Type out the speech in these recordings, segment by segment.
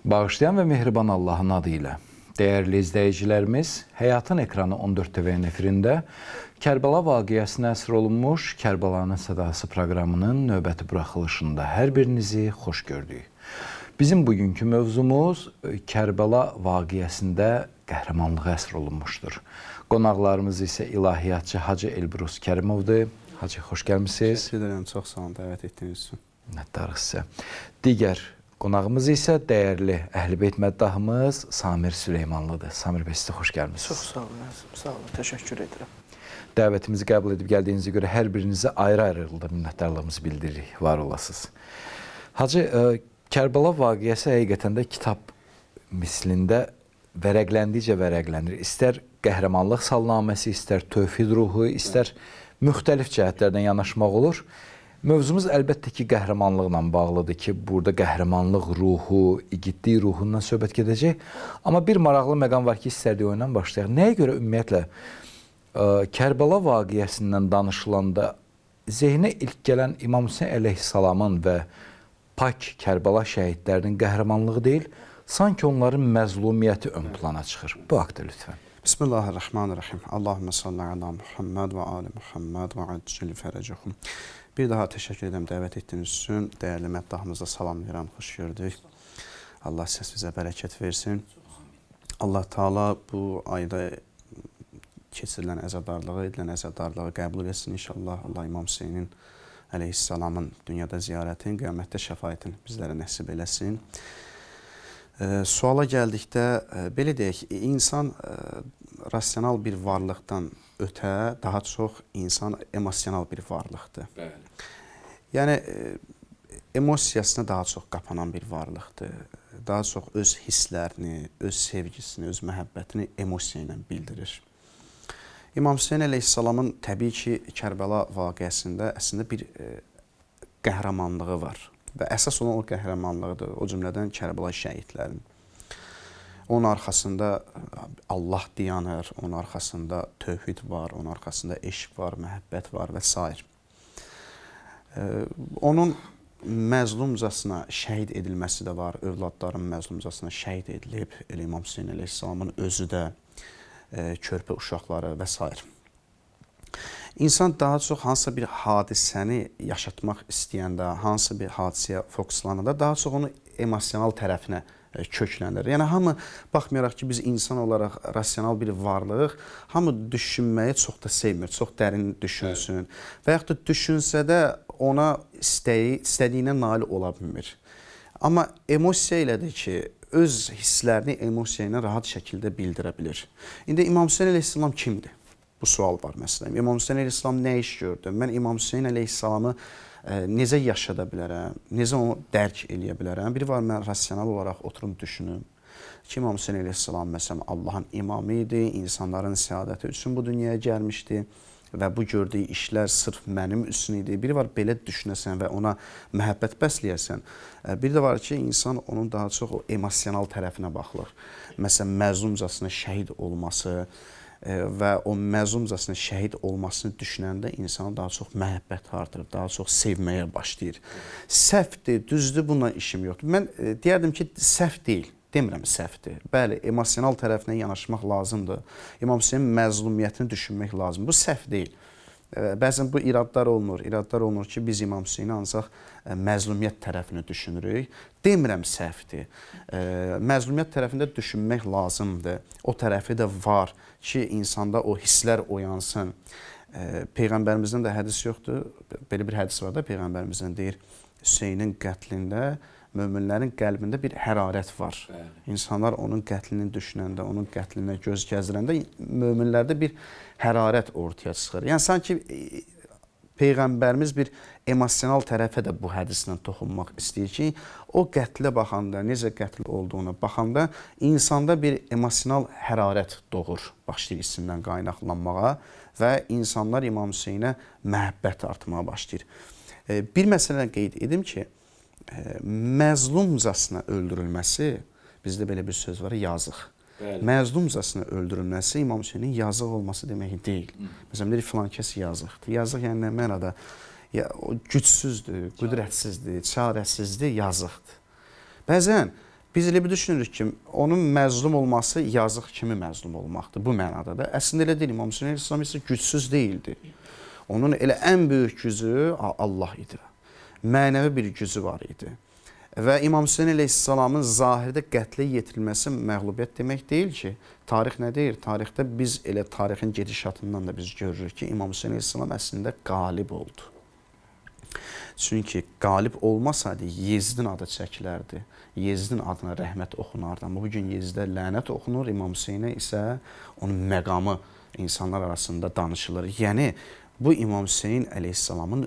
Bağışlayan və mehriban Allahın adı ilə. Dəyərli izləyicilərimiz, Həyatın Ekranı 14 TV'nin efirində Kərbəla vaqiəsinə əsr olunmuş Kərbəlanın Sədası proqramının növbəti buraxılışında hər birinizi xoş gördük. Bizim bugünkü mövzumuz Kərbəla vaqiəsində qəhrəmanlığa əsr olunmuşdur. Qonaqlarımız isə ilahiyyatçı Hacı Elbrus Kərimovdur. Hacı, xoş gəlmişsiniz. Təşəkkür edirəm, çox sağ olun dəvət etdiyiniz üçün. Minnətdarıq sizə. Digər qonağımız isə dəyərli Əhl-i-Beyt məddahımız Samir Süleymanlıdır. Samir bəy, sizə xoş gəlmişsiniz. Çox sağ olun, sağ olun, təşəkkür edirəm. Dəvətimizi qəbul edib gəldiyinizə görə hər birinizə ayrı-ayrı minnətdarlığımızı bildiririk, var olasınız. Hacı, Kərbəla vaqiəsi həqiqətən də kitab mislində vərəqləndikcə vərəqlənir. İstər qəhrəmanlıq salnaməsi, istər tövhid ruhu, istər müxtəlif cəhətlərdən yanaşmaq olur. Mövzumuz əlbəttə ki, qəhrəmanlıqla bağlıdır ki, burada qəhrəmanlıq ruhu, igidlik ruhundan söhbət gedəcək. Amma bir maraqlı məqam var ki, istərdik oyundan başlayaq. Nəyə görə ümumiyyətlə Kərbəla vaqiəsindən danışılanda zehnə ilk gələn İmam Hüseyn əleyhissalamın və pak Kərbəla şəhidlərinin qəhrəmanlığı deyil, sanki onların məzlumiyyəti ön plana çıxır. Bu haqda lütfən. Bismillahirrahmanirrahim. Allahümme salli ala Muhammed və ali Muhammed və accil fərəcəhum. Bir daha təşəkkür edirəm dəvət etdiyiniz üçün. Dəyərli məddahımıza salamlayıram, xoş gördük. Allah səsinizə bərəkət versin. Allah Taala bu ayda keçirilən əzadarlığı, edilən əzadarlığı qəbul etsin inşallah. Allah İmam Hüseynin əleyhissalamın dünyada ziyarətini, qiyamətdə şəfaətini bizlərə nəsib eləsin. Suala gəldikdə, belə deyək, insan rasional bir varlıqdan ötə daha çox insan emosional bir varlıqdır. Bəli. Yəni, emosiyasına daha çox qapanan bir varlıqdır. Daha çox öz hisslərini, öz sevgisini, öz məhəbbətini emosiya ilə bildirir. İmam Hüseyn əleyhissalamın təbii ki, Kərbəla vaqiəsində əslində bir qəhrəmanlığı var. Və əsas olan o qəhrəmanlığıdır, o cümlədən Kərbəla şəhidlərin. Onun arxasında Allah dayanır, onun arxasında tövhid var, onun arxasında eşq var, məhəbbət var və s. Onun məzlumcasına şəhid edilməsi də var, övladların məzlumcasına şəhid edilib, İmam Hüseyn əleyhissalamın özü də, körpə uşaqları və s. İnsan daha çox hansısa bir hadisəni yaşatmaq istəyəndə, hansısa bir hadisəyə fokuslananda daha çox onu emosional tərəfinə köklənir. Yəni, hamı, baxmayaraq ki, biz insan olaraq rasional bir varlıq, hamı düşünməyi çox da sevmir, çox dərin düşünsün. Və yaxud da düşünsə də ona istədiyinə nail ola bilmir. Amma emosiya elədir ki, öz hisslərini emosiya ilə rahat şəkildə bildirə bilir. İndi İmam Hüseyn əleyhissalam kimdir? Bu sual var məsələn. İmam Hüseyn əleyhissalam nə iş gördü? Mən İmam Hüseyn əleyhissalamı necə yaşada bilərəm? Necə onu dərk eləyə bilərəm? Biri var, mən rasional olaraq oturum düşünüm ki, İmam Hüseyn əleyhissalam məsələn Allahın imamı idi, insanların səadəti üçün bu dünyaya gəlmişdi və bu gördüyü işlər sırf mənim üçün idi. Biri var, belə düşünəsən və ona məhəbbət bəsləyəsən. Bir də var ki, insan onun daha çox o emosional tərəfinə baxılır. Məsələn, məzlumcasına şəhid olması və o məzlumcasına şəhid olmasını düşünəndə insana daha çox məhəbbət artırır, daha çox sevməyə başlayır. Səhvdir, düzdür, bununla işim yoxdur. Mən deyərdim ki, səhv deyil. Demirəm, səhvdir. Bəli, emosional tərəfinə yanaşmaq lazımdır. İmam Hüseynin məzlumiyyətini düşünmək lazımdır. Bu səhv deyil. Bəzən bu iradlar olunur. İradlar olunur ki, biz İmam Hüseyni ancaq məzlumiyyət tərəfini düşünürük. Demirəm, səhvdir. Məzlumiyyət tərəfində düşünmək lazımdır. O tərəfi də var ki, insanda o hisslər oyansın. Peyğəmbərimizdən də hədis yoxdur. Belə bir hədis var da, Peyğəmbərimizdən deyir, Hüseynin qətlində möminlərin qəlbində bir hərarət var. İnsanlar onun qətlini düşünəndə, onun qətlinə göz gəzdirəndə möminlərdə bir hərarət ortaya çıxır. Yəni, sanki Peyğəmbərimiz bir emosional tərəfə də bu hədislə toxunmaq istəyir ki, o qətlə baxanda, necə qətl olduğuna baxanda insanda bir emosional hərarət doğur, başlayır isimdən qaynaqlanmağa və insanlar İmam Hüseynə məhəbbət artmağa başlayır. Bir məsələni qeyd edim ki, məzlumcasına öldürülməsi, bizdə belə bir söz var, yazıq. Məzlumcasına öldürülməsi İmam Hüseynin yazıq olması demək deyil. Məsələn, deyir, filan kəs yazıqdır. Yazıq yəni nə mənada? O gücsüzdür, qüdrətsizdir, çarəsizdir, yazıqdır. Bəzən Biz elə bir düşünürük ki, onun məzlum olması yazıq kimi məzlum olmaqdır bu mənada da. Əslində elə deyil, İmam Hüseyn əleyhissalam isə gücsüz deyildi. Onun elə ən böyük gücü Allah idi. Mənəvi bir gücü var idi. Və İmam Hüseyn əleyhissalamın zahirdə qətlə yetirilməsi məğlubiyyət demək deyil ki, tarix nə deyir? Tarixdə biz elə tarixin gedişatından da biz görürük ki, İmam Hüseyn əleyhissalam əslində qalib oldu. Çünki qalib olmasaydı Yezdin adı çəkilərdi. Yezdin adına rəhmət oxunardı. Amma bugün Yezdə lənət oxunur, İmam Hüseynə isə onun məqamı insanlar arasında danışılır. Yəni, bu İmam Hüseyn əleyhissalamın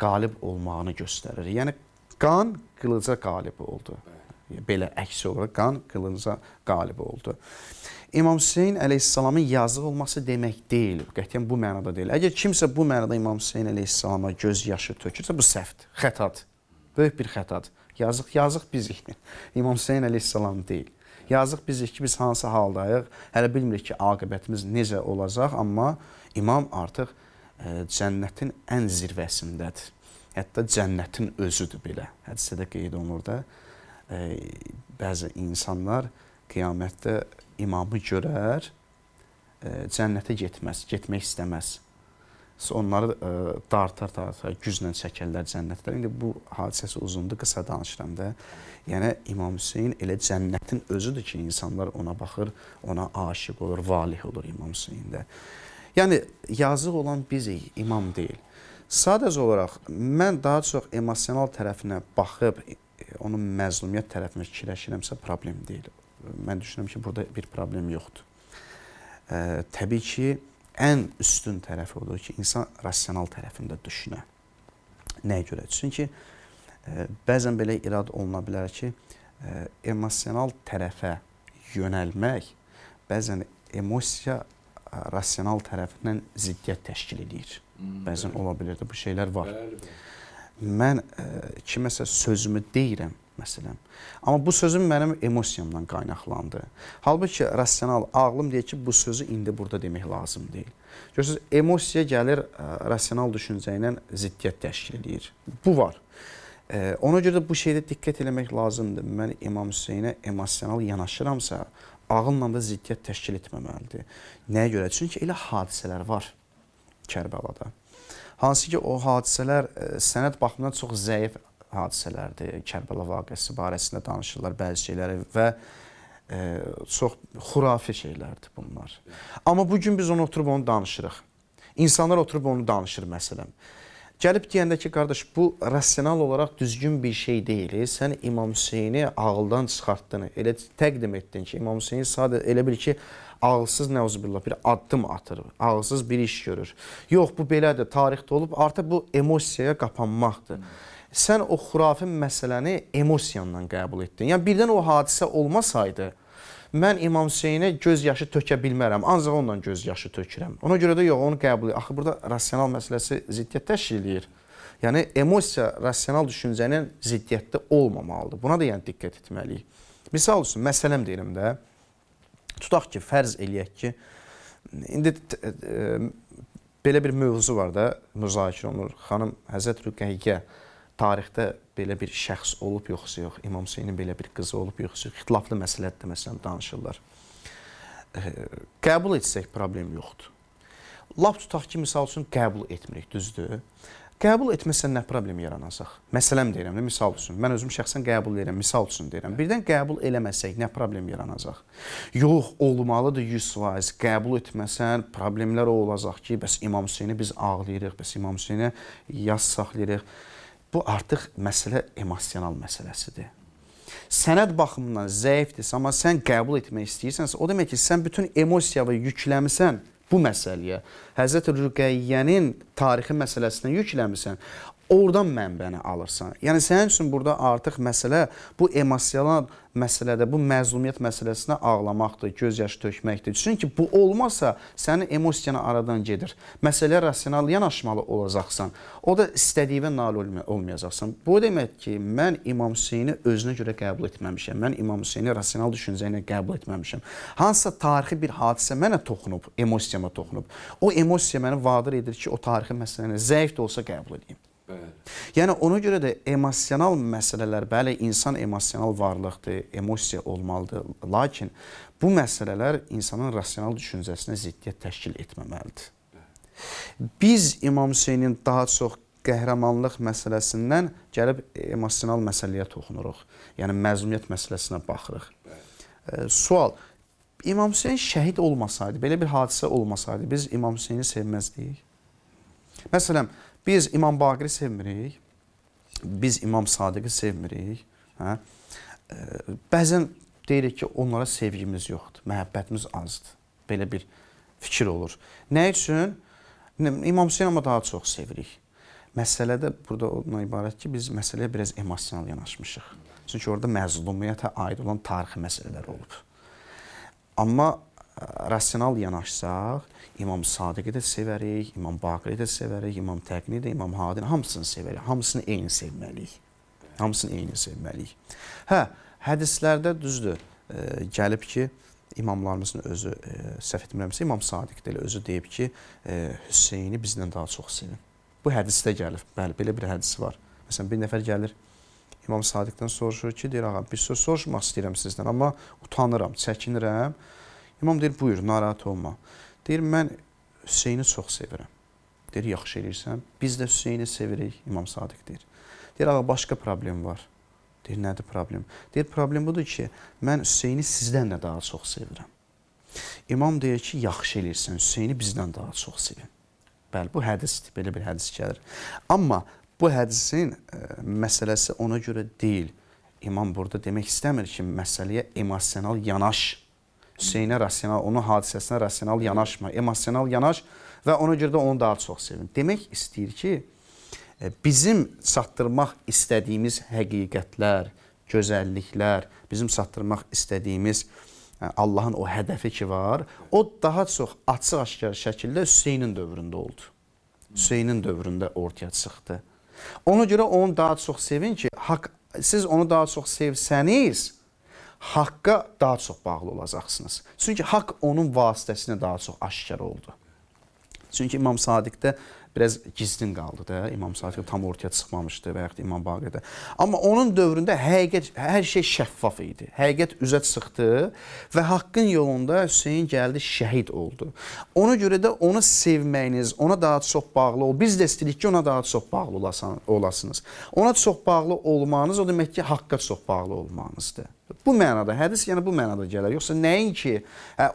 qalib olmağını göstərir. Yəni, qan qılıca qalib oldu. Belə əksi olaraq qan qılıca qalib oldu. İmam Hüseyn əleyhissalamın yazıq olması demək deyil. Qətiyyən bu mənada deyil. Əgər kimsə bu mənada İmam Hüseyn əleyhissalama göz yaşı tökürsə, bu səhvdir, xətadır. Böyük bir xətadır. Yazıq bizik. İmam Hüseyn əleyhissalam deyil. Yazıq bizik ki, biz hansı haldayıq, hələ bilmirik ki, aqibətimiz necə olacaq, amma imam artıq cənnətin ən zirvəsindədir. Hətta cənnətin özüdür belə. Hədisədə qeyd olunur da, bəzi insanlar qiyamətdə imamı görər, cənnətə getmək istəməz. Onları dartar, güclə çəkərlər cənnətlər. İndi bu hadisəsi uzundur, qısa danışıram da. Yəni, İmam Hüseyn elə cənnətin özüdür ki, insanlar ona baxır, ona aşiq olur, valih olur İmam Hüseyndə. Yəni, yazıq olan bizik, imam deyil. Sadəcə olaraq, mən daha çox emosional tərəfinə baxıb, onun məzlumiyyət tərəfinə fikirləşirəmsə, problem deyil. Mən düşünürəm ki, burada bir problem yoxdur. Təbii ki, ən üstün tərəfi odur ki, insan rasional tərəfində düşünə. Nəyə görə? Çünki bəzən belə irad oluna bilər ki, emosional tərəfə yönəlmək bəzən emosiya rasional tərəfindən ziddiyyət təşkil edir. Bəzən ola bilirdi, bu şeylər var. Mən kiməsə sözümü deyirəm, məsələn. Amma bu sözüm mənim emosiyamdan qaynaqlandı. Halbuki rasional ağlım deyir ki, bu sözü indi burada demək lazım deyil. Görürsünüz, emosiya gəlir rasional düşüncə ilə ziddiyyət təşkil edir. Bu var. Ona görə də bu şeydə diqqət eləmək lazımdır. Mən İmam Hüseynə emosional yanaşıramsa, ağılla da ziddiyyət təşkil etməməlidir. Nəyə görə? Çünki elə hadisələr var Kərbəlada. Hansı ki, o hadisələr sənəd baxımından çox zəif hadisələrdir. Kərbəla vaqiəsi barəsində danışırlar bəzi şeyləri və çox xurafi şeylərdir bunlar. Amma bugün biz onu oturub onu danışırıq. İnsanlar oturub onu danışır məsələn. Gəlib deyəndə ki, qardaş, bu rasional olaraq düzgün bir şey deyil. Sən İmam Hüseyni ağıldan çıxartdın, elə təqdim etdin ki, İmam Hüseyni sadə elə bil ki, ağılsız nəuzubillah bir addım atır, ağılsız bir iş görür. Yox, bu belədir, tarixdə olub, artıq bu emosiyaya qapanmaqdır. Sən o xurafi məsələni emosiyanla qəbul etdin. Yəni, birdən o hadisə olmasaydı, mən İmam Hüseynə göz yaşı tökə bilmərəm, ancaq onunla göz yaşı tökürəm. Ona görə də yox, onu qəbul edir. Axı, burada rasional məsələsi ziddiyyət təşkil edir. Yəni, emosiya rasional düşüncənin ziddiyyətdə olmamalıdır. Buna da yəni diqqət etməliyik. Misal üçün, məsələm deyirəm də, tutaq ki, fərz eləyək ki, indi belə bir mövzu var da, müzakirə olunur. Xanım Həzrət Rüqəyyyə tarixdə belə bir şəxs olub yoxsa yox, İmam Hüseynin belə bir qızı olub yoxsa yox, ixtilaflı məsələdə məsələn danışırlar. Qəbul etsək problem yoxdur. Lap tutaq ki, misal üçün qəbul etmirik, düzdür? Qəbul etməsən nə problem yaranacaq? Məsələm deyirəm, misal üçün. Mən özüm şəxsən qəbul edirəm, misal üçün deyirəm. Birdən qəbul eləməsək nə problem yaranacaq? Yox, olmalıdır 100%. Qəbul etməsən problemlər o olacaq ki, bəs İmam Hüseyni biz ağlayırıq, bəs İmam Hüseyni yas saxlayırıq. Bu artıq məsələ emosional məsələsidir. Sənəd baxımından zəifdirsə, amma sən qəbul etmək istəyirsənsə, o demək ki, sən bütün emosiyalı yükləmisən bu məsələyə. Həzrət Rüqəyyənin tarixi məsələsindən yükləmirsən, oradan mənbəni alırsan. Yəni, sənin üçün burada artıq məsələ bu emosional məsələdə, bu məzlumiyyət məsələsinə ağlamaqdır, göz yaşı tökməkdir. Çünki bu olmasa, sənin emosiyanı aradan gedir. Məsələ rasional yanaşmalı olacaqsan, o da istədiyinə nail olmayacaqsan. Bu demək ki, mən İmam Hüseyni özünə görə qəbul etməmişəm. Mən İmam Hüseyni rasional düşüncə ilə qəbul etməmişəm. Hansısa tarixi bir hadisə mənə toxunub, emosiyama toxunub. O emosiya məni vadir edir ki, o tarixi məsələni zəif də olsa qəbul edeyim. Yəni ona görə də emosional məsələlər, bəli, insan emosional varlıqdır, emosiya olmalıdır. Lakin bu məsələlər insanın rasional düşüncəsinə ziddiyyət təşkil etməməlidir. Biz İmam Hüseynin daha çox qəhrəmanlıq məsələsindən gəlib emosional məsələyə toxunuruq. Yəni məzlumiyyət məsələsinə baxırıq. Sual, İmam Hüseyn şəhid olmasaydı, belə bir hadisə olmasaydı, biz İmam Hüseyni sevməzdik. Məsələn, biz İmam Baqiri sevmirik, biz İmam Sadiqi sevmirik. Hə? Bəzən deyirik ki, onlara sevgimiz yoxdur, məhəbbətimiz azdır. Belə bir fikir olur. Nə üçün? İmam Hüseyin amma daha çox sevirik. Məsələ də burada ondan ibarət ki, biz məsələyə biraz emosional yanaşmışıq. Çünki orada məzlumiyyətə aid olan tarixi məsələlər olub. Amma rasional yanaşsaq, İmam Sadiqi də sevərik, İmam Baqiri də sevərik, İmam Təqini də, İmam Hadini, hamısını sevərik. Hamısını eyni sevməliyik. Hamısını eyni sevməliyik. Hə, hədislərdə düzdür, gəlib ki, imamlarımızın özü, səhv etmirəmsə, İmam Sadiq də elə özü deyib ki, Hüseyni bizdən daha çox sevin. Bu hədisdə gəlir, bəli, belə bir hədisi var. Məsələn, bir nəfər gəlir, İmam Sadiqdən soruşur ki, deyir, ağa, bir söz soruşmaq istəyirəm sizdən, amma utanıram, çəkinirəm. İmam deyir, buyur, narahat olma. Deyir, mən Hüseyni çox sevirəm. Deyir, yaxşı eləyirsən, biz də Hüseyni sevirik, İmam Sadiq deyir. Deyir, ağa, başqa problem var. Deyir, nədir problem? Deyir, problem budur ki, mən Hüseyni sizdən də daha çox sevirəm. İmam deyir ki, yaxşı eləyirsən, Hüseyni bizdən daha çox sevin. Bəli, bu hədisdir, belə bir hədis gəlir. Amma bu hədisin məsələsi ona görə deyil. İmam burada demək istəmir ki, məsələyə emosional yanaş. Hüseynə rasional, onun hadisəsinə rasional yanaşma, emosional yanaş və ona görə də onu daha çox sevin. Demək istəyir ki, bizim çatdırmaq istədiyimiz həqiqətlər, gözəlliklər, bizim çatdırmaq istədiyimiz Allahın o hədəfi ki var, o daha çox açıq-aşkar şəkildə Hüseynin dövründə oldu. Hüseynin dövründə ortaya çıxdı. Ona görə onu daha çox sevin ki, siz onu daha çox sevsəniz, haqqa daha çox bağlı olacaqsınız. Çünki haqq onun vasitəsilə daha çox aşkar oldu. Çünki İmam Sadiqdə biraz gizlin qaldı da, İmam Sadiq tam ortaya çıxmamışdı və yaxud İmam Baqidə. Amma onun dövründə həqiqət, hər şey şəffaf idi. Həqiqət üzə çıxdı və haqqın yolunda Hüseyin gəldi, şəhid oldu. Ona görə də onu sevməyiniz, ona daha çox bağlı ol. Biz də istəyirik ki, ona daha çox bağlı olasınız. Ona çox bağlı olmanız, o demək ki, haqqa çox bağlı olmanızdır. Bu mənada, hədis yəni bu mənada gəlir. Yoxsa nəyin ki,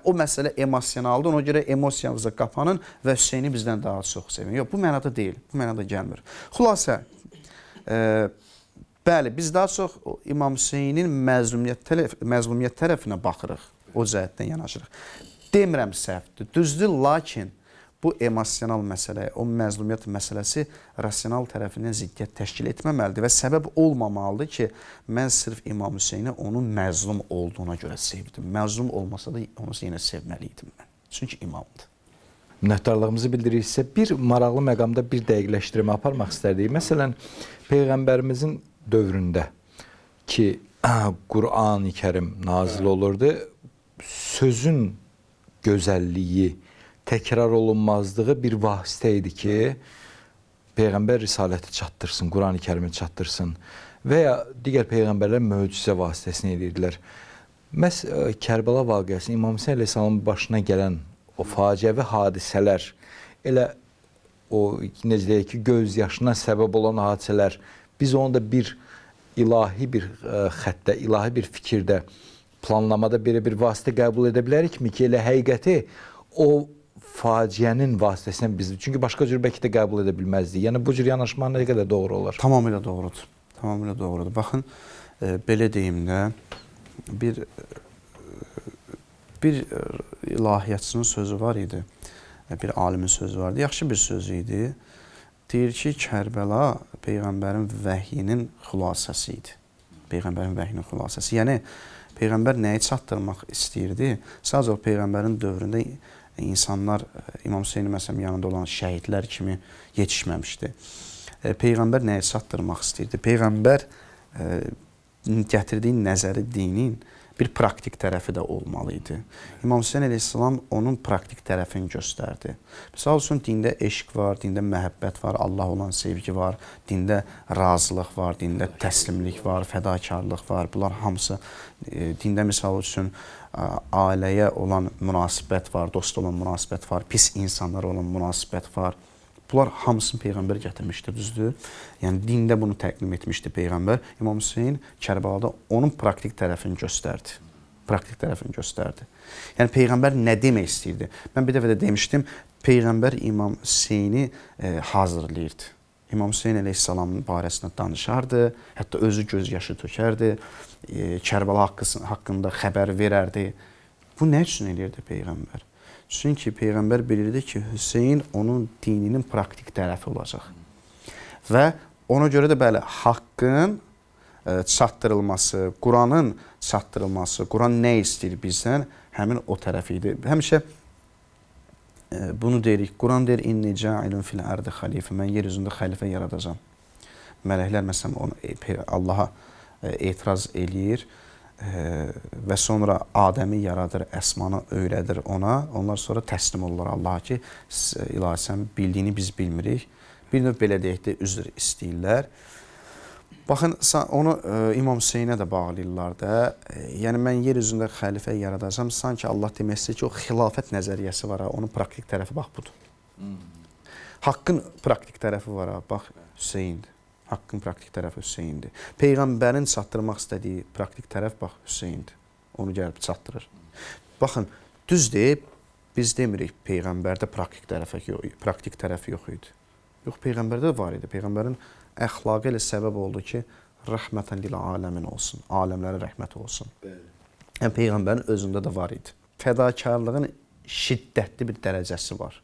o məsələ emosionaldır, ona görə emosiyanıza qapanın və Hüseyni bizdən daha çox sevin. Yox, bu mənada deyil, bu mənada gəlmir. Xülasə, bəli, biz daha çox İmam Hüseynin məzlumiyyət tərəfinə baxırıq, o cəhətdən yanaşırıq. Demirəm səhvdir, düzdür, lakin bu emosional məsələ, o məzlumiyyət məsələsi rasional tərəfindən ziddiyyət təşkil etməməlidir və səbəb olmamalıdır ki, mən sırf İmam Hüseyni onun məzlum olduğuna görə sevdim. Məzlum olmasa da onu yenə sevməliydim mən. Çünki imamdır. Minnətdarlığımızı bildirirsə, bir maraqlı məqamda bir dəqiqləşdirmə aparmaq istərdik. Məsələn, Peyğəmbərimizin dövründə ki, Qur'an-ı Kərim nazil olurdu, sözün gözəlliyi, təkrar olunmazlığı bir vasitə idi ki, Peyğəmbər risaləti çatdırsın, Qur'an-ı Kərimi çatdırsın və ya digər Peyğəmbərlər möcüzə vasitəsini edirdilər. Məhz Kərbəla vaqiəsi, İmam Hüseyin əleyhissalamın başına gələn o faciəvi hadisələr, elə o, necə deyək ki, göz yaşına səbəb olan hadisələr, biz onu da bir ilahi bir xəttə, ilahi bir fikirdə, planlamada belə bir vasitə qəbul edə bilərikmi ki, elə həqiqəti o faciənin vasitəsindən biz, çünki başqa cür bəlkə də qəbul edə bilməzdik. Yəni bu cür yanaşma nə qədər doğru olar? Tamamilə doğrudur. Tamamilə doğrudur. Baxın, belə deyim də, bir ilahiyyatçının sözü var idi, bir alimin sözü vardı, yaxşı bir sözü idi. Deyir ki, Kərbəla Peyğəmbərin vəhyinin xülasəsi idi. Peyğəmbərin vəhyinin xülasəsi. Yəni, Peyğəmbər nəyi çatdırmaq istəyirdi? Sadəcə o Peyğəmbərin dövründə insanlar, İmam Hüseynin məsələn yanında olan şəhidlər kimi yetişməmişdi. Peyğəmbər nəyi çatdırmaq istəyirdi? Peyğəmbər gətirdiyi nəzəri dinin bir praktik tərəfi də olmalı idi. İmam Hüseyn əleyhissalam onun praktik tərəfini göstərdi. Misal üçün, dində eşq var, dində məhəbbət var, Allah olan sevgi var, dində razılıq var, dində təslimlik var, fədakarlıq var. Bunlar hamısı dində misal üçün ailəyə olan münasibət var, dost olan münasibət var, pis insanlara olan münasibət var. Bunlar hamısını Peyğəmbər gətirmişdi, düzdür? Yəni, dində bunu təqdim etmişdi Peyğəmbər. İmam Hüseyn Kərbalada onun praktik tərəfini göstərdi. Praktik tərəfini göstərdi. Yəni, Peyğəmbər nə demək istəyirdi? Mən bir dəfə də demişdim, Peyğəmbər İmam Hüseyni hazırlayırdı. İmam Hüseyn əleyhissalamın barəsində danışardı, hətta özü göz yaşı tökərdi, Kərbala haqqında xəbər verərdi. Bu nə üçün eləyirdi Peyğəmbər? Çünki Peyğəmbər bilirdi ki, Hüseyn onun dininin praktik tərəfi olacaq. Və ona görə də bəli, haqqın çatdırılması, Quranın çatdırılması, Quran nə istəyir bizdən, həmin o tərəf idi. Həmişə bunu deyirik, Quran deyir, İnni ca'ilun fil ardı xalifə, mən yer üzündə xəlifə yaradacam. Mələklər məsələn Allaha etiraz eləyir və sonra Adəmi yaradır, Əsmanı öyrədir ona. Onlar sonra təslim olurlar Allaha ki, ilahi sən bildiyini biz bilmirik. Bir növ belə deyək də üzr istəyirlər. Baxın, onu İmam Hüseynə də bağlayırlar da. Yəni, mən yer üzündə xəlifə yaradacam. Sanki Allah demək istəyir ki, o xilafət nəzəriyyəsi var, onun praktik tərəfi bax budur. Haqqın praktik tərəfi var, bax Hüseyndir. Haqqın praktik tərəfi Hüseyndir. Peyğəmbərin çatdırmaq istədiyi praktik tərəf bax Hüseyndir. Onu gəlib çatdırır. Baxın, düz deyib, biz demirik Peyğəmbərdə praktik tərəf yox idi. Yox, Peyğəmbərdə var idi. Peyğəmbərin əxlaqı ilə səbəb oldu ki, rəhmətən lil aləmin olsun, aləmlərə rəhmət olsun. Yəni, Peyğəmbərin özündə də var idi. Fədakarlığın şiddətli bir dərəcəsi var.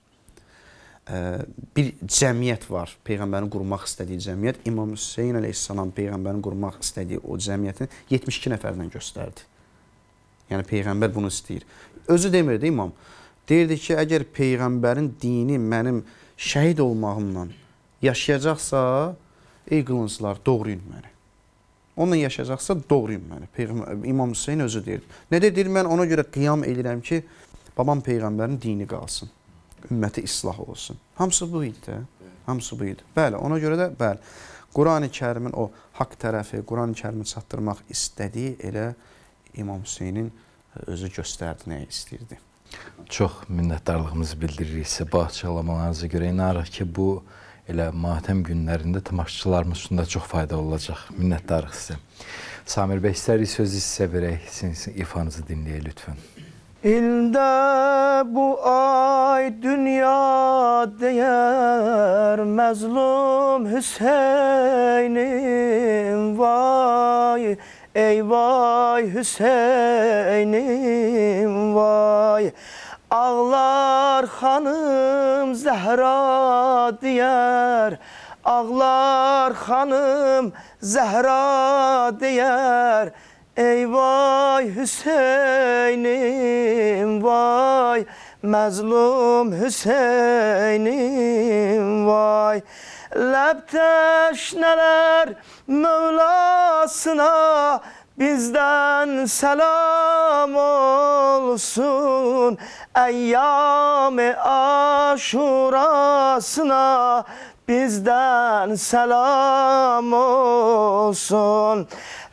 Bir cəmiyyət var, Peyğəmbərin qurmaq istədiyi cəmiyyət. İmam Hüseyn əleyhissalam Peyğəmbərin qurmaq istədiyi o cəmiyyətin 72 nəfərdən göstərdi. Yəni, Peyğəmbər bunu istəyir. Özü demirdi imam. Deyirdi ki, əgər Peyğəmbərin dini mənim şəhid olmağımla yaşayacaqsa, ey qılınclar, doğrayın məni. Onunla yaşayacaqsa, doğrayın məni. İmam Hüseyn özü deyirdi. Nə deyir, mən ona görə qiyam edirəm ki, babam Peyğəmbərin dini qalsın. Ümməti islah olsun. Hamısı bu idi də. Hamısı bu idi. Bəli, ona görə də, bəli, Quran-ı Kərimin o haqq tərəfi, Quran-ı Kərimi çatdırmaq istədiyi elə İmam Hüseynin özü göstərdi, nə istəyirdi. Çox minnətdarlığımızı bildiririk sizə. Bağçalamalarınıza görə inanırıq ki, bu elə matəm günlərində tamaşaçılarımız üçün də çox faydalı olacaq. Minnətdarıq sizə. Samir bəy, istərik sözü sizə verək, sizin ifanızı dinləyək lütfən. İldə bu ay dünya deyər məzlum Hüseynim vay, ey vay Hüseynim vay. Ağlar xanım Zəhra deyər, ağlar xanım Zəhra deyər. Ey vay Hüseynim vay, məzlum Hüseynim vay. Ləb təşnələr Mövlasına bizdən səlam olsun. Əyyam-ı Aşurasına bizdən səlam olsun.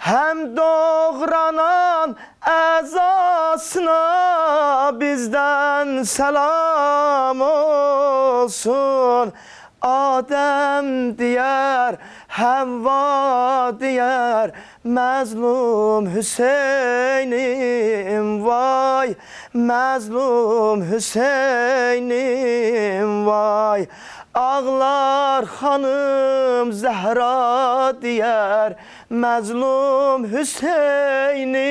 Həm doğranan əzasına bizdən səlam olsun. Adəm deyər, Həvva deyər, məzlum Hüseynim vay, məzlum Hüseynim vay. Ağlar xanım Zəhra deyər, məzlum Hüseynim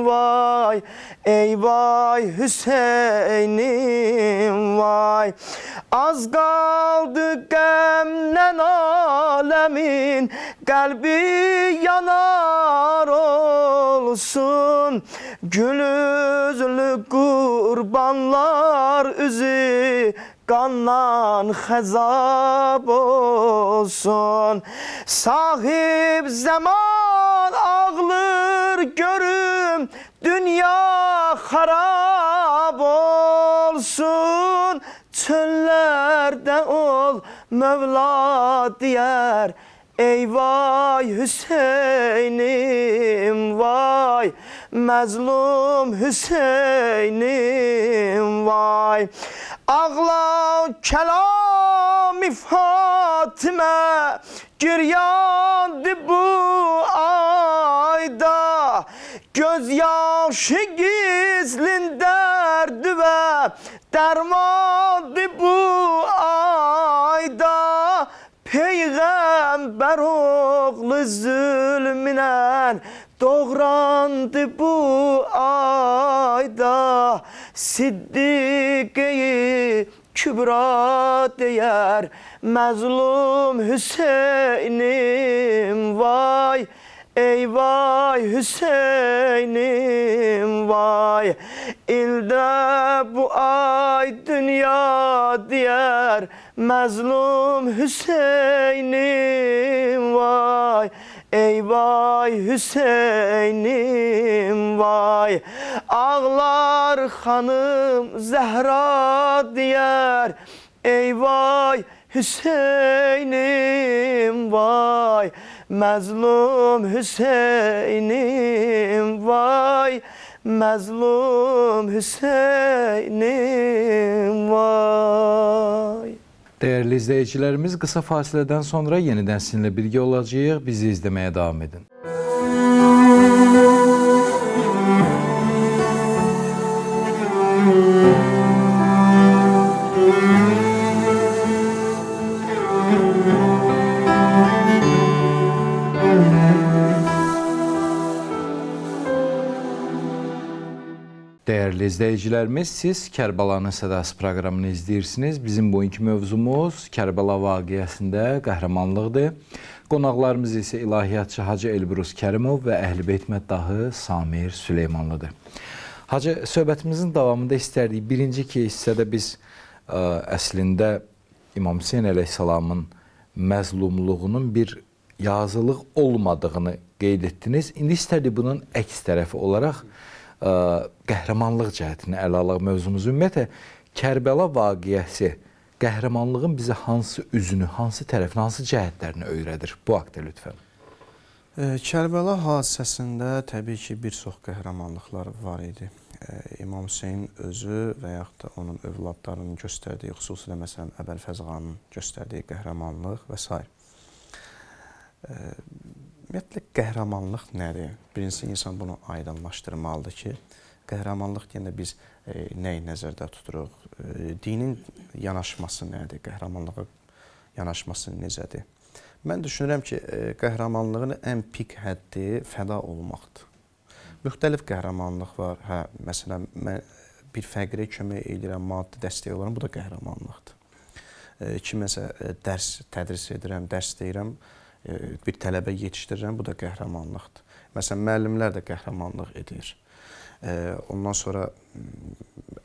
vay, ey vay Hüseynim vay. Az qaldı qəmdən aləmin, qəlbi yanar olsun. Gül üzlü qurbanlar üzü qandan xəzab olsun. Sahib zaman ağlır görüm, xarab olsun, çöllərdə ol Mövla deyər. Ey vay Hüseynim vay, məzlum Hüseynim vay. Ağla kelami Fatıma, giryandı bu ayda. Gözyaşı gizlindərdi və dermandı bu ayda. Peyğəmbər oğlu zülmünən doğrandı bu ayda. Siddiq-i Kübra deyər, məzlum Hüseynim vay. Ey vay Hüseynim vay. İldə bu ay dünya deyər, məzlum Hüseynim vay. Ey vay Hüseynim vay. Ağlar xanım Zəhra deyər, ey vay Hüseynim vay. Məzlum Hüseynim vay. Məzlum Hüseynim vay. Değerli izleyicilerimiz, kısa fasileden sonra yeniden sizinle birlikte olacağız. Bizi izlemeye devam edin. Değerli izleyicilerimiz, siz Kərbəlanın Sədası proqramını izləyirsiniz. Bizim bugünkü mövzumuz Kərbəla vaqiəsində qəhrəmanlıqdır. Qonaqlarımız isə ilahiyyatçı Hacı Elbrus Kərimov və Əhl-i-Beyt məddahı Samir Süleymanlıdır. Hacı, söhbətimizin davamında istərdik. Birinci hissədə biz əslində İmam Hüseyn əleyhissalamın məzlumluğunun bir yazılıq olmadığını qeyd etdiniz. İndi istərdik bunun əks tərəfi olaraq qəhrəmanlıq cəhətini ələ alaq mövzumuzu. Ümumiyyətlə, Kərbəla vaqiəsi qəhrəmanlığın bizə hansı üzünü, hansı tərəfini, hansı cəhətlərini öyrədir? Bu haqda lütfən. Kərbəla hadisəsində təbii ki, bir çox qəhrəmanlıqlar var idi. İmam Hüseyn özü və yaxud da onun övladlarının göstərdiyi, xüsusilə məsələn Əbəlfəzğanın göstərdiyi qəhrəmanlıq və s. Ümumiyyətlə, qəhrəmanlıq nədir? Birincisi, insan bunu aydınlaşdırmalıdır ki, qəhrəmanlıq deyəndə biz nəyi nəzərdə tuturuq? Dinin yanaşması nədir? Qəhrəmanlığa yanaşması necədir? Mən düşünürəm ki, qəhrəmanlığın ən pik həddi fəda olmaqdır. Müxtəlif qəhrəmanlıq var. Məsələn, mən bir fəqirə kömək edirəm, maddi dəstək olarım, bu da qəhrəmanlıqdır. Kiməsə dərs tədris edirəm, dərs deyirəm, bir tələbə yetişdirirəm, bu da qəhrəmanlıqdır. Məsələn, müəllimlər də qəhrəmanlıq edir. Ondan sonra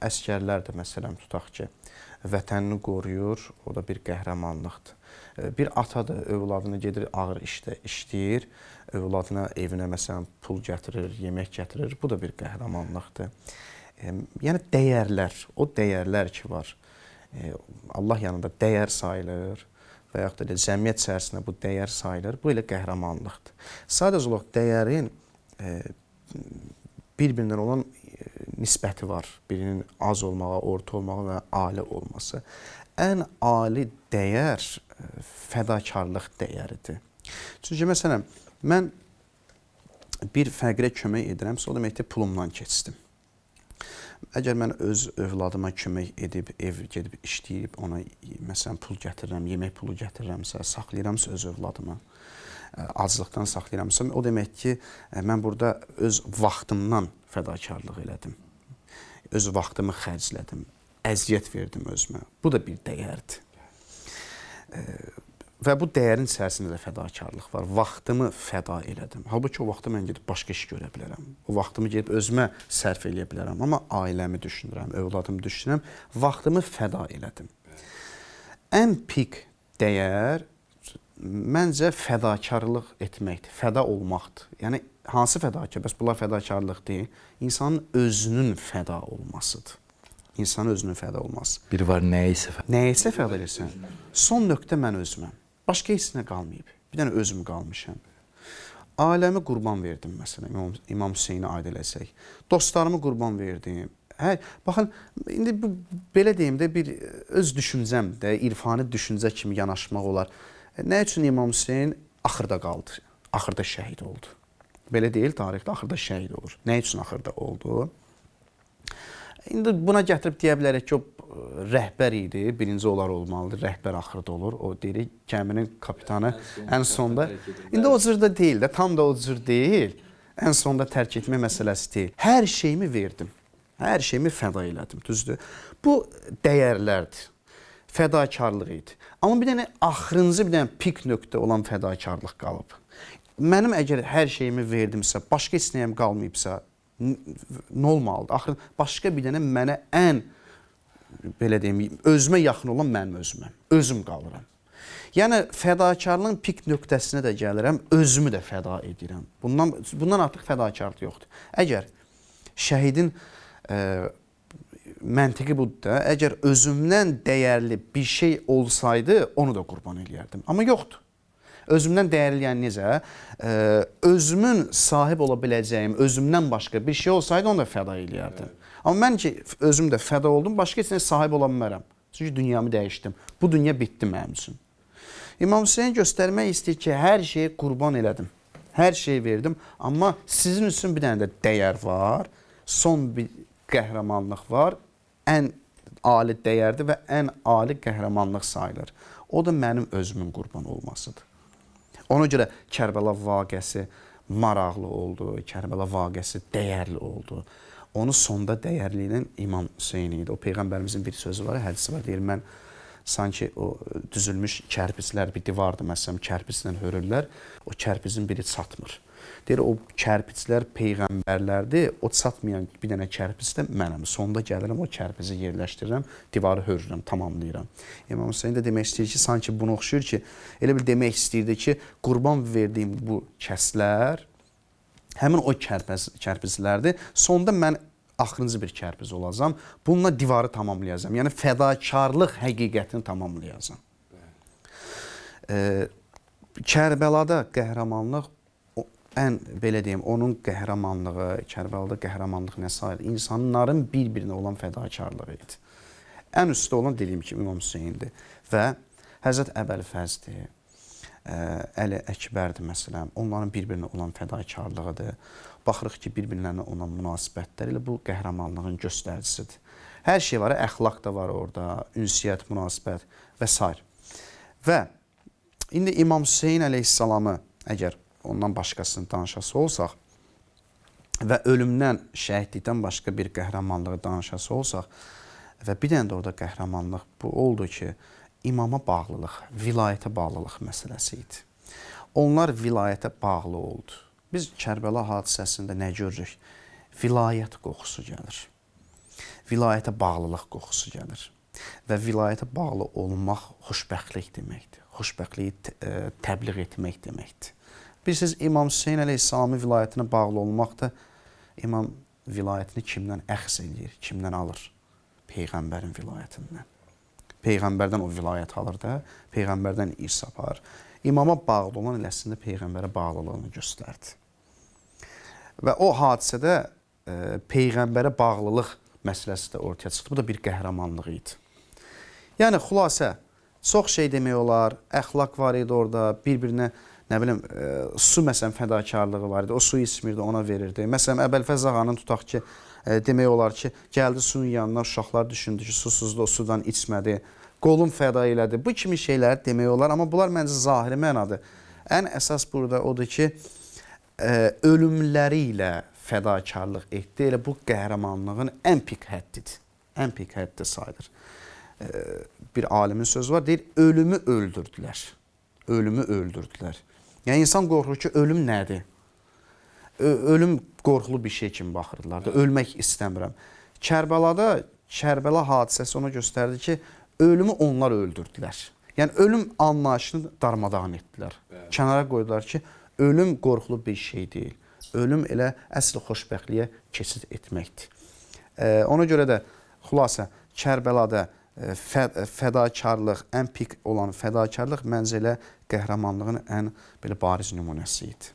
əskərlər də məsələn tutaq ki, vətənini qoruyur, o da bir qəhrəmanlıqdır. Bir ata da övladını gedir, ağır işdə işləyir, övladına evinə məsələn pul gətirir, yemək gətirir, bu da bir qəhrəmanlıqdır. Yəni dəyərlər, o dəyərlər ki var, Allah yanında dəyər sayılır və yaxud da cəmiyyət içərisində bu dəyər sayılır, bu elə qəhrəmanlıqdır. Sadəcə olaraq dəyərin bir-birindən olan nisbəti var. Birinin az olmağa, orta olmağa və ali olması. Ən ali dəyər fədakarlıq dəyəridir. Çünki məsələn, mən bir fəqirə kömək edirəmsə, o deməkdir pulumdan keçdim. Əgər mən öz övladıma kömək edib, ev gedib işləyib, ona məsələn pul gətirirəm, yemək pulu gətirirəmsə, saxlayıramsa öz övladımı, aclıqdan saxlayıramsa, o demək ki, mən burada öz vaxtımdan fədakarlıq elədim. Öz vaxtımı xərclədim, əziyyət verdim özümə. Bu da bir dəyərdir. Və bu dəyərin içərisində də fədakarlıq var. Vaxtımı fəda elədim. Halbuki o vaxtı mən gedib başqa iş görə bilərəm. O vaxtımı gedib özümə sərf eləyə bilərəm. Amma ailəmi düşünürəm, övladımı düşünürəm. Vaxtımı fəda elədim. Ən pik dəyər məncə fədakarlıq etməkdir, fəda olmaqdır. Yəni hansı fədakar? Bəs bunlar fədakarlıq deyil. İnsanın özünün fəda olmasıdır. İnsanın özünün fəda olması. Biri var nəyisə. Nəyisə fəda edirsən? Son nöqtə mən özüməm. Başqa heç nə qalmayıb. Bir dənə özüm qalmışam. Ailəmi qurban verdim məsələn, İmam Hüseyni aid eləsək. Dostlarımı qurban verdim. Baxın, indi belə deyim də bir öz düşüncəm də, irfani düşüncə kimi yanaşmaq olar. Nə üçün İmam Hüseyn axırda qaldı? Axırda şəhid oldu. Belə deyil, tarixdə axırda şəhid olur. Nə üçün axırda oldu? İndi buna gətirib deyə bilərək ki, o rəhbər idi, birinci onlar olmalıdır, rəhbər axırda olur. O deyirik, gəminin kapitanı ən sonda. İndi o cür də deyil də, tam da o cür deyil. Ən sonda tərk etmə məsələsi deyil. Hər şeyimi verdim, hər şeyimi fəda elədim, düzdür. Bu dəyərlərdir, fədakarlıq idi. Amma bir dənə axırıncı, bir dənə pik nöqtə olan fədakarlıq qalıb. Mənim əgər hər şeyimi verdimsə, başqa heç nəyəm qalmayıbsa, nə olmalıdır? Axı başqa bir dənə mənə ən belə deyim, özümə yaxın olan mənim özüməm. Özüm qalıram. Yəni fədakarlığın pik nöqtəsinə də gəlirəm, özümü də fəda edirəm. Bundan artıq fədakarlıq yoxdur. Əgər şəhidin məntiqi budur da, əgər özümdən dəyərli bir şey olsaydı, onu da qurban eləyərdim. Amma yoxdur. Özümdən dəyərli, yəni necə? Özümün sahib ola biləcəyim, özümdən başqa bir şey olsaydı, onu da fəda eləyərdim. Amma mən ki, özüm də fəda oldum, başqa heç nə sahib ola bilmərəm. Çünki dünyamı dəyişdim. Bu dünya bitdi mənim üçün. İmam Hüseyin göstərmək istəyir ki, hər şeyi qurban elədim. Hər şeyi verdim. Amma sizin üçün bir dənə də dəyər var. Son bir qəhrəmanlıq var. Ən ali dəyərdir və ən ali qəhrəmanlıq sayılır. O da mənim özümün qurban olmasıdır. Ona görə Kərbəla vaqiəsi maraqlı oldu, Kərbəla vaqiəsi dəyərli oldu. Onu sonda dəyərliyən İmam Hüseyin idi. O Peyğəmbərimizin bir sözü var, hədisi var. Deyir, mən sanki o düzülmüş kərpiclər bir divardır, məsələn, kərpiclə hörürlər, o kərpicin biri çatmır. Deyir, o kərpiclər Peyğəmbərlərdir, o çatmayan bir dənə kərpic də mənəm. Sonda gəlirəm, o kərpici yerləşdirirəm, divarı hörürəm, tamamlayıram. İmam Hüseyin də demək istəyir ki, sanki bunu oxşuyur ki, elə bir demək istəyirdi ki, qurban verdiyim bu kəslər, həmin o kərpiclərdir. Sonda mən axırıncı bir kərpic olacam, bununla divarı tamamlayacam. Yəni, fədakarlıq həqiqətini tamamlayacam. Kərbəlada qəhrəmanlıq, ən belə deyim, onun qəhrəmanlığı, Kərbəlada qəhrəmanlıq nə sayılır? İnsanların bir-birinə olan fədakarlığı idi. Ən üstdə olan dediyim kimi İmam Hüseyindir və Həzrət Əbəlfəzdir, Əli Əkbərdir məsələn, onların bir-birinə olan fədakarlığıdır. Baxırıq ki, bir-birlərinə olan münasibətlər ilə bu qəhrəmanlığın göstəricisidir. Hər şey var, əxlaq da var orada, ünsiyyət, münasibət və s. Və indi İmam Hüseyin əleyhissalamı əgər ondan başqasını danışası olsaq və ölümdən, şəhidlikdən başqa bir qəhrəmanlığı danışası olsaq və bir dənə də orada qəhrəmanlıq bu oldu ki, imama bağlılıq, vilayətə bağlılıq məsələsi idi. Onlar vilayətə bağlı oldu. Biz Kərbəla hadisəsində nə görürük? Vilayət qoxusu gəlir. Vilayətə bağlılıq qoxusu gəlir. Və vilayətə bağlı olmaq xoşbəxtlik deməkdir. Xoşbəxtliyi təbliğ etmək deməkdir. Bilirsiniz, İmam Hüseyin əleyhissalamın vilayətinə bağlı olmaq da İmam vilayətini kimdən əxz edir, kimdən alır? Peyğəmbərin vilayətindən. Peyğəmbərdən o vilayət alır da, Peyğəmbərdən irs aparır. İmama bağlı olan eləsində Peyğəmbərə bağlılığını göstərdi. Və o hadisədə Peyğəmbərə bağlılıq məsələsi də ortaya çıxdı. Bu da bir qəhrəmanlıq idi. Yəni, xülasə, çox şey demək olar, əxlaq var idi orada, bir-birinə, nə bilim, su məsələn fədakarlığı var idi, o su içmirdi, ona verirdi. Məsələn, Əbəlfəz ağanın tutaq ki, demək olar ki, gəldi suyun yanına, uşaqlar düşündü ki, susuzdu, o sudan içmədi, qolun fəda elədi. Bu kimi şeylər demək olar, amma bunlar məncə zahiri mənadır. Ən əsas burada odur ki, ölümləri ilə fədakarlıq etdi. Elə bu qəhrəmanlığın ən pik həddidir. Ən pik həddi sayılır. Bir alimin sözü var, deyir, ölümü öldürdülər. Ölümü öldürdülər. Yəni, insan qorxur ki, ölüm nədir? Ölüm qorxulu bir şey kimi baxırdılar da, ölmək istəmirəm. Kərbəlada, Kərbəla hadisəsi ona göstərdi ki, ölümü onlar öldürdülər. Yəni ölüm anlayışını darmadağın etdilər. Kənara qoydular ki, ölüm qorxulu bir şey deyil. Ölüm elə əsl xoşbəxtliyə keçid etməkdir. Ona görə də xülasə Kərbəlada fədakarlıq, ən pik olan fədakarlıq məncə elə qəhrəmanlığın ən belə bariz nümunəsi idi.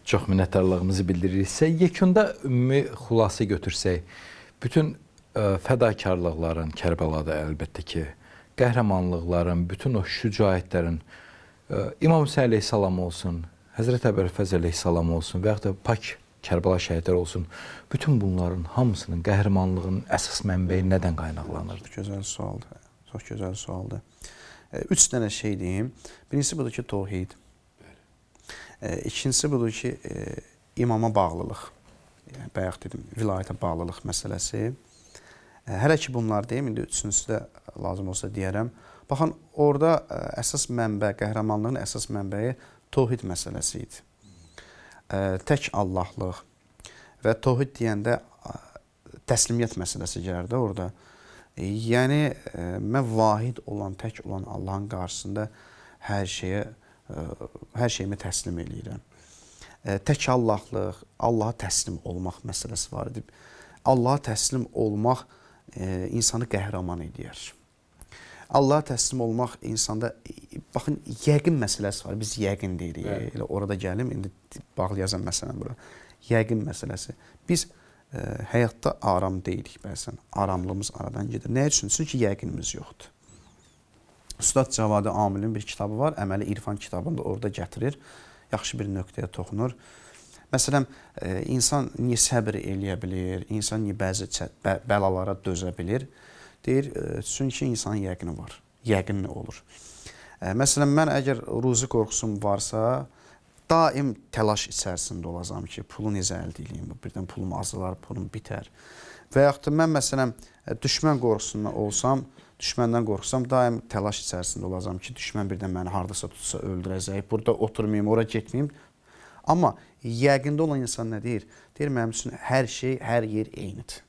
Çox minnətdarlığımızı bildiririk. Yekunda ümumi xülasə götürsək, bütün fədakarlıqların Kərbəlada əlbəttə ki, qəhrəmanlıqların, bütün o şücaətlərin İmam Hüseyin əleyhissalam olsun, Həzrət Əbülfəz əleyhissalam olsun və yaxud da pak Kərbəla şəhidləri olsun, bütün bunların hamısının qəhrəmanlığının əsas mənbəyi nədən qaynaqlanırdı? Gözəl sualdır, çox gözəl sualdır. 3 dənə şey deyim. Birincisi budur ki, tohid. İkincisi budur ki, imama bağlılıq. Yəni, bayaq dedim, vilayətə bağlılıq məsələsi. Hələ ki bunlar deyim, indi üçüncüsü də lazım olsa deyərəm. Baxın, orada əsas mənbə, qəhrəmanlığın əsas mənbəyi tohid məsələsi idi. Tək Allahlıq və tohid deyəndə təslimiyyət məsələsi gələrdi orada. Yəni, mən vahid olan, tək olan Allahın qarşısında hər şeyimi təslim eləyirəm. Tək Allahlıq, Allaha təslim olmaq məsələsi var idi. Allaha təslim olmaq insanı qəhrəman edir. Allaha təslim olmaq insanda, baxın, yəqin məsələsi var. Biz yəqin deyirik. Elə orada gəlim, indi bağlayacam məsələn bura. Yəqin məsələsi. Biz həyatda aram deyirik bəzən. Aramlığımız aradan gedir. Nə üçün? Çünki yəqinimiz yoxdur. Üstad Cavadi Amilin bir kitabı var. Əməli İrfan kitabını da orada gətirir. Yaxşı bir nöqtəyə toxunur. Məsələn, insan niyə səbr eləyə bilir? İnsan niyə bəzi bəlalara dözə bilir? Deyir, çünki insanın yəqini var. Yəqinli olur. Məsələn, mən əgər ruzi qorxusum varsa, daim təlaş içərisində olacam ki, pulu necə əldə edeyim, birdən pulum azalar, pulum bitər. Və yaxud da mən məsələn, düşmən qorxusundan olsam, düşməndən qorxsam, daim təlaş içərisində olacam ki, düşmən birdən məni hardasa tutsa öldürəcək, burada oturmayayım, ora getməyim. Amma yəqində olan insan nə deyir? Deyir, mənim üçün hər şey, hər yer eynidir.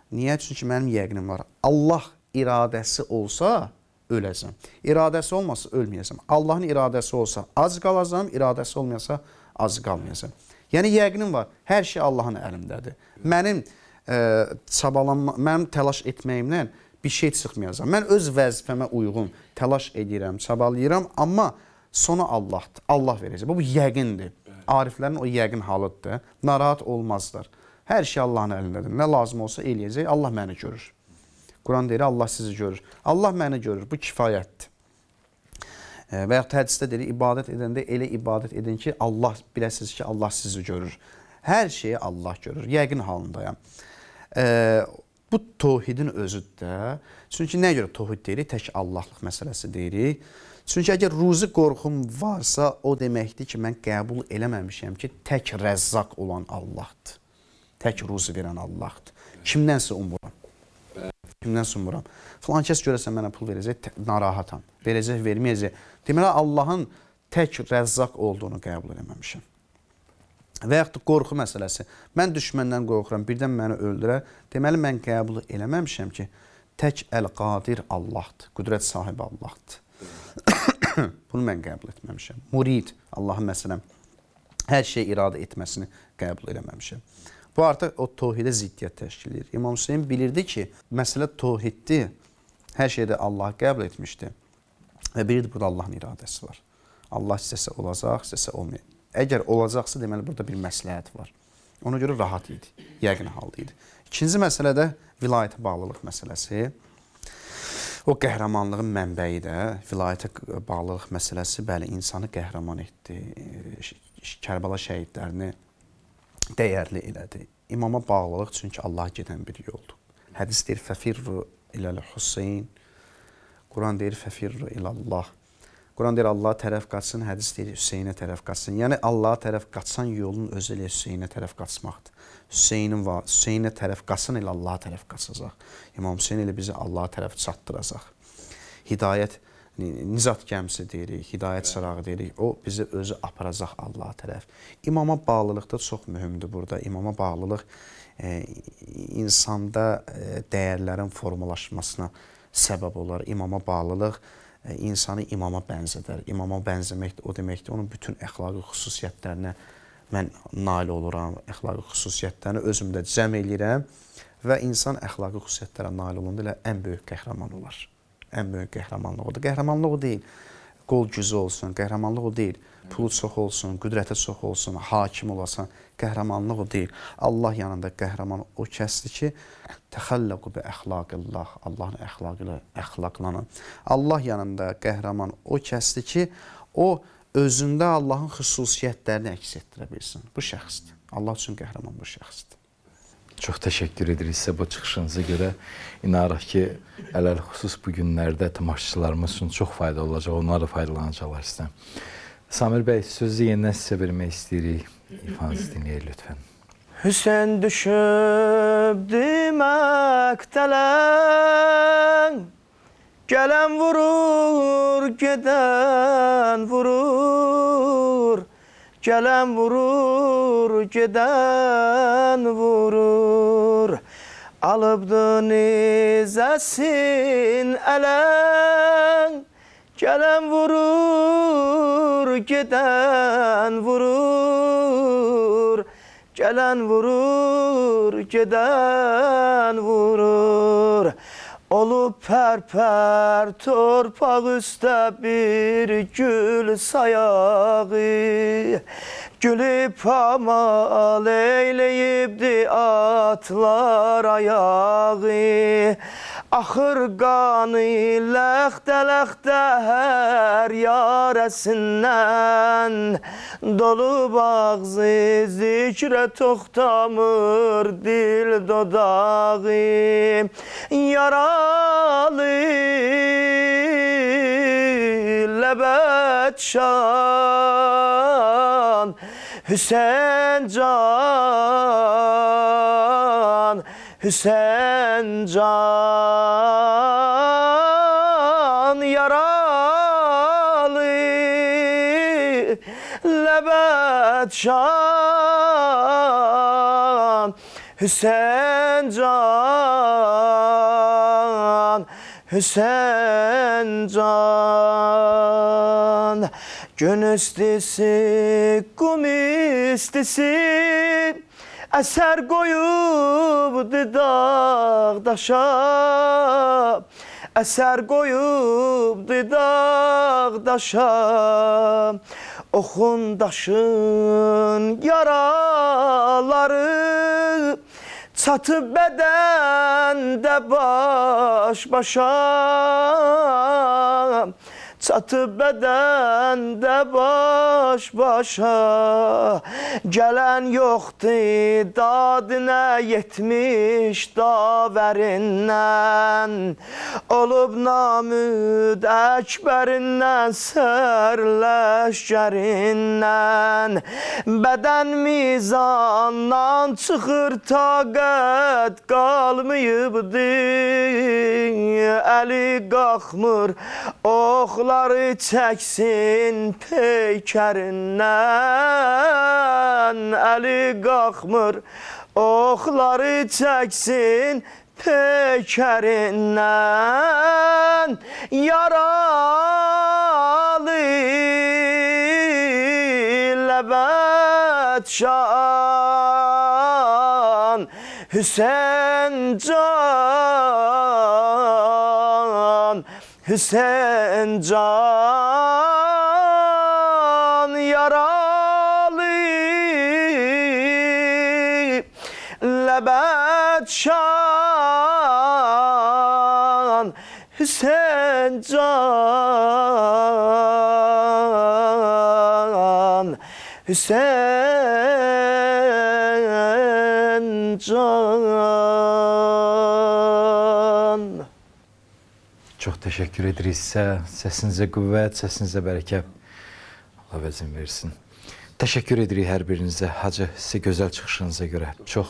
Niyə? Çünki mənim yəqinim var. Allah iradəsi olsa, öləcəm. İradəsi olmasa, ölməyəcəm. Allahın iradəsi olsa, az qalacam, iradəsi olmayasa, az qalmayacam. Yəni, yəqinim var. Hər şey Allahın əlindədir. Mənim mənim təlaş etməyimlə bir şey çıxmayacaq. Mən öz vəzifəmə uyğun təlaş edirəm, çabalayıram, amma sonu Allahdır. Allah verəcək. Bu yəqindir. Ariflərin o yəqin halıdır. Narahat olmazlar. Hər şey Allahın əlindədir. Nə lazım olsa eləyəcək. Allah məni görür. Quran deyir, Allah sizi görür. Allah məni görür. Bu kifayətdir. Və yaxud hədisdə deyir, ibadət edəndə elə ibadət edin ki, Allah biləsiniz ki, Allah sizi görür. Hər şeyi Allah görür. Yəqin halındayam. Bu tohidin özüdür də. Çünki nəyə görə tohid deyirik? Tək Allahlıq məsələsi deyirik. Çünki əgər ruzi qorxum varsa, o deməkdir ki, mən qəbul eləməmişəm ki, tək rəzzaq olan Allahdır. Tək ruzi verən Allahdır. Kimdənsə umuram. Kimdənsə umuram. Filan kəs görəsən mənə pul verəcək, narahatam. Verəcək, verməyəcək. Deməli, Allahın tək rəzzaq olduğunu qəbul eləməmişəm. Və yaxud da qorxu məsələsi. Mən düşməndən qorxuram, birdən məni öldürər. Deməli, mən qəbul eləməmişəm ki, tək əl-qadir Allahdır. Qüdrət sahibi Allahdır. Bunu mən qəbul etməmişəm. Murid, Allahın məsələn, hər şey iradə etməsini qəbul eləməmişəm. Bu artıq o tohidə ziddiyyət təşkil edir. İmam Hüseyin bilirdi ki, məsələ tohiddir, hər şeydə Allah qəbul etmişdi. Və bilirdi, burada Allahın iradəsi var. Allah istəsə olacaq, istəsə olmayacaq. Əgər olacaqsa, deməli, burada bir məsləhət var. Ona görə rahat idi, yəqin halda idi. İkinci məsələ də vilayətə bağlılıq məsələsi. O qəhrəmanlığın mənbəyi də vilayətə bağlılıq məsələsi, bəli, insanı qəhrəman etdi. Kərbəla şəhidlərini dəyərli elədi. İmama bağlılıq çünki Allaha gedən bir yoldur. Hədis deyir, fəfirru iləl-Hüseyin. Quran deyir, fəfirru ilallah. Quran deyir, Allaha tərəf qaçsın, hədis deyir, Hüseynə tərəf qaçsın. Yəni, Allaha tərəf qaçsan yolun özü ilə Hüseynə tərəf qaçmaqdır. Hüseynə tərəf qaçsın ilə Allaha tərəf qaçacaq. İmam Hüseyin ilə bizi Allaha tərəf çatdıracaq. Hidayət, nizat gəmisi deyirik, hidayət çırağı deyirik. O bizi özü aparacaq Allaha tərəf. İmama bağlılıq da çox mühümdür burada. İmama bağlılıq insanda dəyərlərin formalaşmasına səbəb olar. İmama bağlılıq insanı imama bənzədər. İmama bənzəmək o deməkdir, onun bütün əxlaqi xüsusiyyətlərinə mən nail oluram, əxlaqi xüsusiyyətlərini özümdə cəm eləyirəm və insan əxlaqi xüsusiyyətlərə nail olanda elə ən böyük qəhrəman olar. Ən böyük qəhrəmanlıq odur. Qəhrəmanlıq o deyil, qol gücü olsun, qəhrəmanlıq o deyil, pulu çox olsun, qüdrəti çox olsun, hakim olasan, qəhrəmanlıq o deyil. Allah yanında qəhrəman o kəsdir ki, təxəlləqu bi əxlaqillah, Allahın əxlaqı ilə əxlaqlanın. Allah yanında qəhrəman o kəsdir ki, o özündə Allahın xüsusiyyətlərini əks etdirə bilsin. Bu şəxsdir. Allah üçün qəhrəman bu şəxsdir. Çox təşəkkür edirik sizə bu çıxışınıza görə. İnanırıq ki, ələlxüsus bu günlərdə tamaşaçılarımız üçün çox faydalı olacaq, onlar da faydalanacaqlar sizdən. Samir bəy, sözü yenidən sizə vermək istəyirik. İfanızı dinləyək lütfən. Hüseyin düşübdü məktələ, gələn vurur, gedən vurur. Gələn vurur, gedən vurur. Alıbdı nizəsin ələn, gələn vurur, gedən vurur. Gələn vurur, gedən vurur. Olub pər-pər torpaq üstə bir gül sayağı, gülü pamal eyləyibdi atlar ayağı. Axır qanı ləxtə-ləxtə hər yarəsindən, dolub ağzı zikrə toxtamır dil dodağı. Yaralı ləbətşan Hüseyin can, Hüseyin can, yaralı ləbətşan Hüseyin can, Hüseyin can. Gün istisi, qum istisi, əsər qoyubdu dağdaşa, əsər qoyubdu dağdaşa. Oxundaşın yaraları çatıb bədəndə baş-başa, çatıb bədəndə baş-başa. Gələn yoxdur dadına yetmiş davərindən, olub namüd əkbərindən sərləşgərindən. Bədən mizandan çıxır taqət qalmayıbdı, əli qalxmır oxları çəksin peykərindən, əli qalxmır oxları çəksin peykərindən. Yaralı ləbətşan Hüseyin can, Hüseyin can, yaralı ləbətşan Hüseyin can, Hüseyin can. Çox təşəkkür edirik sizə. Səsinizə qüvvət, səsinizə bərəkət. Allah vəzin versin. Təşəkkür edirik hər birinizə. Hacı, sizə gözəl çıxışınıza görə çox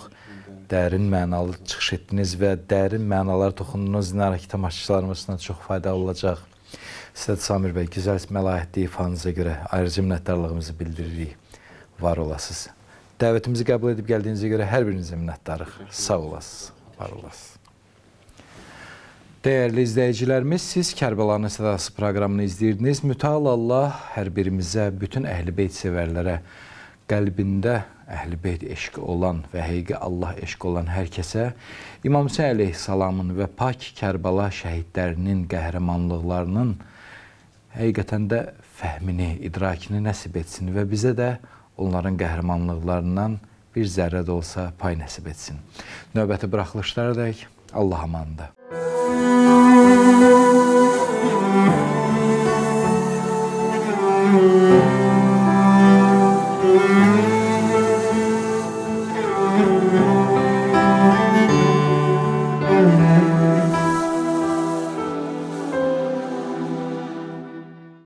dərin, mənalı çıxış etdiniz və dərin mənalar toxundunuz. İnanırıq ki, tamaşaçılarımız üçün çox faydalı olacaq. Sizə də Samir bəy, gözəl məlahətli ifanıza görə ayrıca minnətdarlığımızı bildiririk. Var olasınız. Dəvətimizi qəbul edib gəldiyinizə görə hər birinizə minnətdarıq. Sağ olasınız, var olasınız. Değerli izleyicilerimiz, siz Kərbəlanın Sədası proqramını izləyirdiniz. Mütəal Allah hər birimizə, bütün Əhl-i Beyt sevərlərə, qəlbində Əhl-i Beyt eşqi olan və həqiqi Allah eşqi olan hər kəsə İmam Hüseyn əleyhissalamın və pak Kərbala şəhidlərinin qəhrəmanlıqlarının həqiqətən də fəhmini, idrakini nəsib etsin və bizə də onların qəhrəmanlıqlarından bir zərrə də olsa pay nəsib etsin. Növbəti buraxılışlara dək Allah amanında.